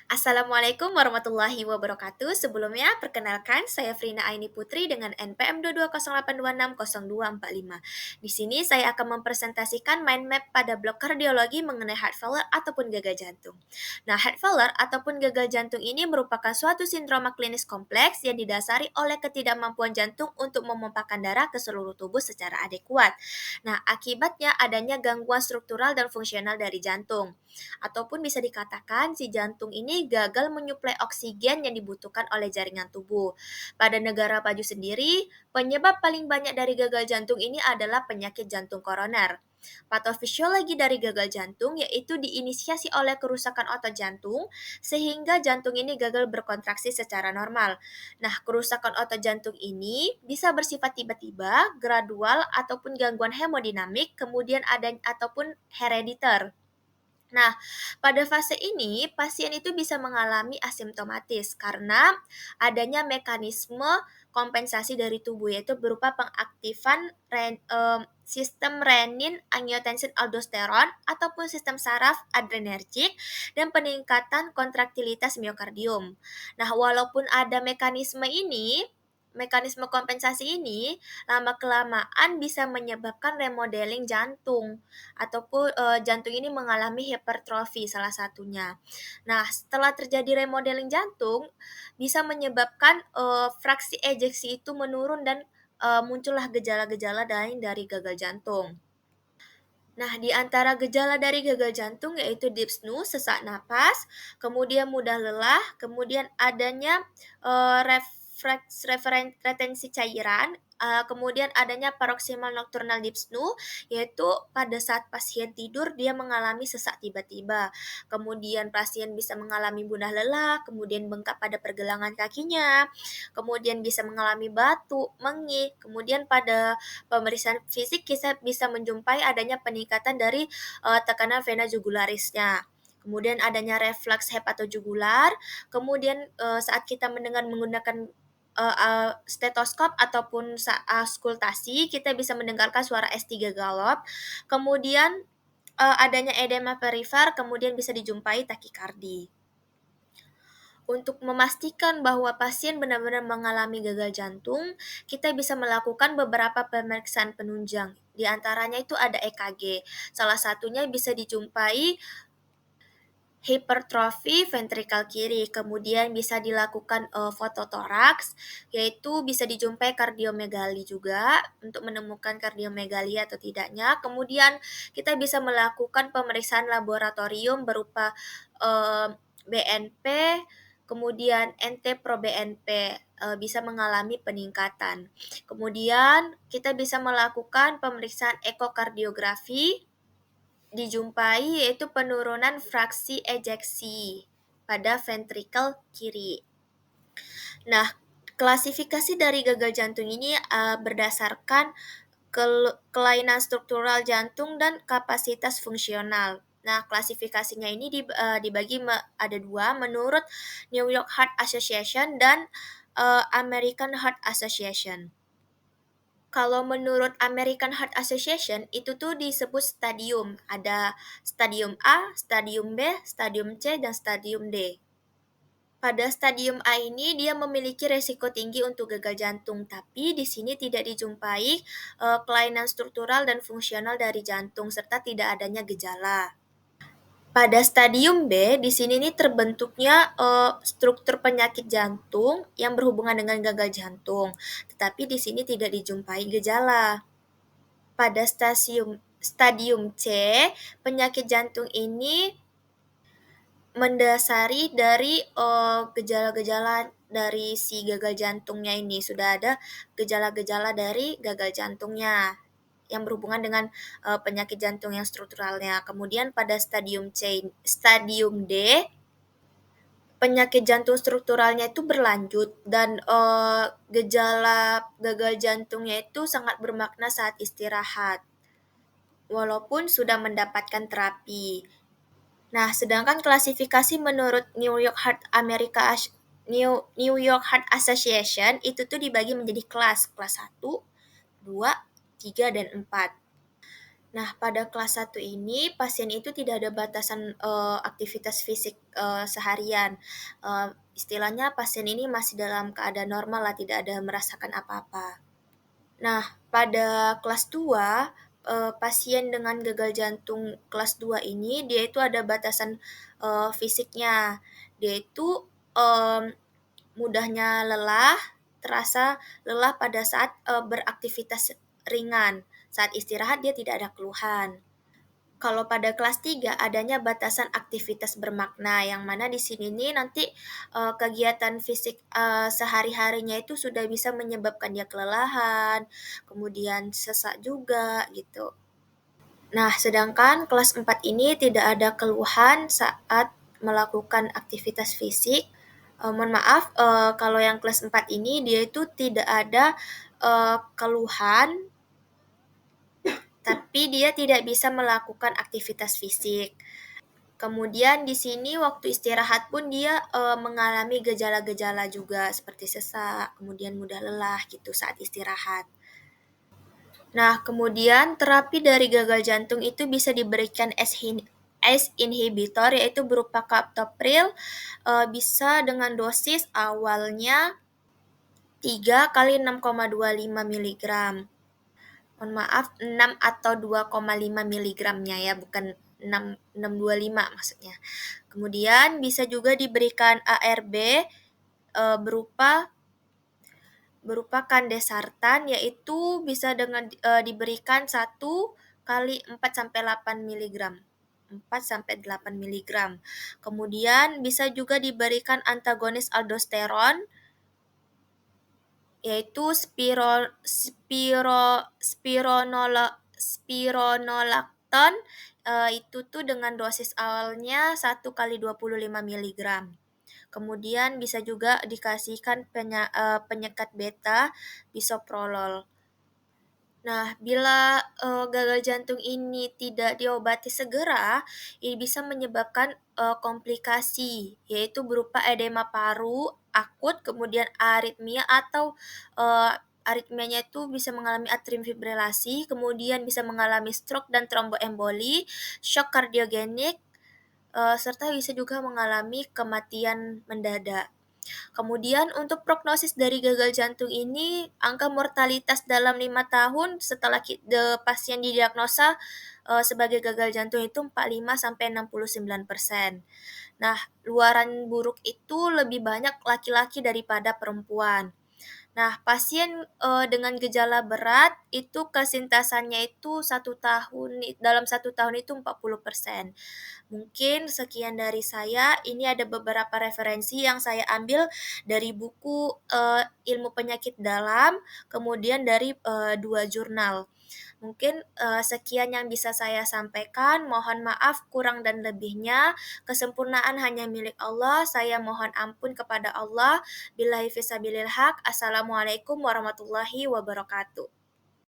Assalamualaikum warahmatullahi wabarakatuh. Sebelumnya, perkenalkan saya Frina Aini Putri dengan NPM 220826025. Di sini saya akan mempresentasikan mind map pada blok kardiologi mengenai heart failure ataupun gagal jantung. Nah, heart failure ataupun gagal jantung ini merupakan suatu sindroma klinis kompleks yang didasari oleh ketidakmampuan jantung untuk memompahkan darah ke seluruh tubuh secara adekuat. Nah, akibatnya adanya gangguan struktural dan fungsional dari jantung. Ataupun bisa dikatakan si jantung ini gagal menyuplai oksigen yang dibutuhkan oleh jaringan tubuh. Pada negara maju sendiri, penyebab paling banyak dari gagal jantung ini adalah penyakit jantung koroner. Patofisiologi dari gagal jantung yaitu diinisiasi oleh kerusakan otot jantung sehingga jantung ini gagal berkontraksi secara normal. Nah, kerusakan otot jantung ini bisa bersifat tiba-tiba, gradual ataupun gangguan hemodinamik, kemudian ada ataupun herediter. Nah, pada fase ini pasien itu bisa mengalami asimptomatis karena adanya mekanisme kompensasi dari tubuh yaitu berupa pengaktifan sistem renin, angiotensin aldosteron ataupun sistem saraf adrenergik dan peningkatan kontraktilitas miokardium. Nah, walaupun ada mekanisme kompensasi ini lama-kelamaan bisa menyebabkan remodeling jantung ataupun jantung ini mengalami hipertrofi salah satunya. Nah, setelah terjadi remodeling jantung bisa menyebabkan fraksi ejeksi itu menurun dan muncullah gejala-gejala lain dari gagal jantung. Nah, di antara gejala dari gagal jantung yaitu dyspnea, sesak napas, kemudian mudah lelah, kemudian adanya retensi cairan, kemudian adanya paroksimal nocturnal dyspnea, yaitu pada saat pasien tidur dia mengalami sesak tiba-tiba. Kemudian pasien bisa mengalami mudah lelah, kemudian bengkak pada pergelangan kakinya, kemudian bisa mengalami batuk, mengih, kemudian pada pemeriksaan fisik kita bisa menjumpai adanya peningkatan dari tekanan vena jugularisnya. Kemudian adanya refleks hepatojugular, kemudian saat kita mendengar menggunakan stetoskop ataupun auskultasi, kita bisa mendengarkan suara S3 galop. Kemudian adanya edema perifer, kemudian bisa dijumpai takikardi. Untuk memastikan bahwa pasien benar-benar mengalami gagal jantung, kita bisa melakukan beberapa pemeriksaan penunjang. Di antaranya itu ada EKG. Salah satunya bisa dijumpai hipertrofi ventrikal kiri, kemudian bisa dilakukan fototoraks, yaitu bisa dijumpai kardiomegali juga untuk menemukan kardiomegali atau tidaknya. Kemudian kita bisa melakukan pemeriksaan laboratorium berupa BNP, kemudian NT-proBNP bisa mengalami peningkatan. Kemudian kita bisa melakukan pemeriksaan ekokardiografi dijumpai yaitu penurunan fraksi ejeksi pada ventrikel kiri. Nah, klasifikasi dari gagal jantung ini berdasarkan kelainan struktural jantung dan kapasitas fungsional. Nah, klasifikasinya ini dibagi ada dua menurut New York Heart Association dan American Heart Association. Kalau menurut American Heart Association, itu tuh disebut stadium. Ada stadium A, stadium B, stadium C, dan stadium D. Pada stadium A ini dia memiliki resiko tinggi untuk gagal jantung, tapi di sini tidak dijumpai kelainan struktural dan fungsional dari jantung serta tidak adanya gejala. Pada stadium B, di sini nih terbentuknya struktur penyakit jantung yang berhubungan dengan gagal jantung, tetapi di sini tidak dijumpai gejala. Pada stadium C, penyakit jantung ini mendasari dari gejala-gejala dari si gagal jantungnya ini. Sudah ada gejala-gejala dari gagal jantungnya yang berhubungan dengan penyakit jantung yang strukturalnya. Kemudian pada stadium D, penyakit jantung strukturalnya itu berlanjut dan gejala gagal jantungnya itu sangat bermakna saat istirahat walaupun sudah mendapatkan terapi. Nah, sedangkan klasifikasi menurut New York Heart Association itu tuh dibagi menjadi kelas 1, 2, 3, dan 4. Nah, pada kelas 1 ini, pasien itu tidak ada batasan, aktivitas fisik, seharian. Istilahnya pasien ini masih dalam keadaan normal lah, tidak ada merasakan apa-apa. Nah, pada kelas 2, pasien dengan gagal jantung kelas 2 ini, dia itu ada batasan, fisiknya. Dia itu, mmm, mudahnya lelah, terasa lelah pada saat, beraktivitas ringan. Saat istirahat dia tidak ada keluhan. Kalau pada kelas 3 adanya batasan aktivitas bermakna, yang mana di sini nih nanti, kegiatan fisik, sehari-harinya itu sudah bisa menyebabkan dia kelelahan, kemudian sesak juga, gitu. Nah, sedangkan kelas 4 ini tidak ada keluhan saat melakukan aktivitas fisik. Mohon maaf, kalau yang kelas 4 ini dia itu tidak ada, keluhan, tapi dia tidak bisa melakukan aktivitas fisik. Kemudian di sini waktu istirahat pun dia, mengalami gejala-gejala juga seperti sesak, kemudian mudah lelah gitu saat istirahat. Nah, kemudian terapi dari gagal jantung itu bisa diberikan ACE inhibitor, yaitu berupa captopril, bisa dengan dosis awalnya 3 kali 6,25 miligram. Mohon maaf, 6 atau 2,5 miligramnya ya, bukan 6,625 maksudnya. Kemudian bisa juga diberikan ARB, berupa berupa kandesartan, yaitu bisa dengan diberikan 1 kali 4 sampai 8 miligram. 4 sampai 8 miligram. Kemudian bisa juga diberikan antagonis aldosteron, yaitu spironolakton, itu tuh dengan dosis awalnya 1 kali 25 miligram. Kemudian bisa juga dikasihkan penyekat beta, bisoprolol. Nah, bila, gagal jantung ini tidak diobati segera, ini bisa menyebabkan, komplikasi, yaitu berupa edema paru akut, kemudian aritmia atau, aritmianya itu bisa mengalami atrium fibrilasi, kemudian bisa mengalami stroke dan tromboemboli, shock kardiogenik, serta bisa juga mengalami kematian mendadak. Kemudian untuk prognosis dari gagal jantung ini, angka mortalitas dalam 5 tahun setelah pasien didiagnosa, sebagai gagal jantung itu 45 sampai 69%. Nah, luaran buruk itu lebih banyak laki-laki daripada perempuan. Nah, pasien, dengan gejala berat itu kesintasannya itu 1 tahun, dalam 1 tahun itu 40%. Mungkin sekian dari saya, ini ada beberapa referensi yang saya ambil dari buku, Ilmu Penyakit Dalam, kemudian dari, 2 jurnal. Mungkin, sekian yang bisa saya sampaikan, mohon maaf kurang dan lebihnya, kesempurnaan hanya milik Allah, saya mohon ampun kepada Allah. Billahi fisabilil haq. Assalamualaikum warahmatullahi wabarakatuh.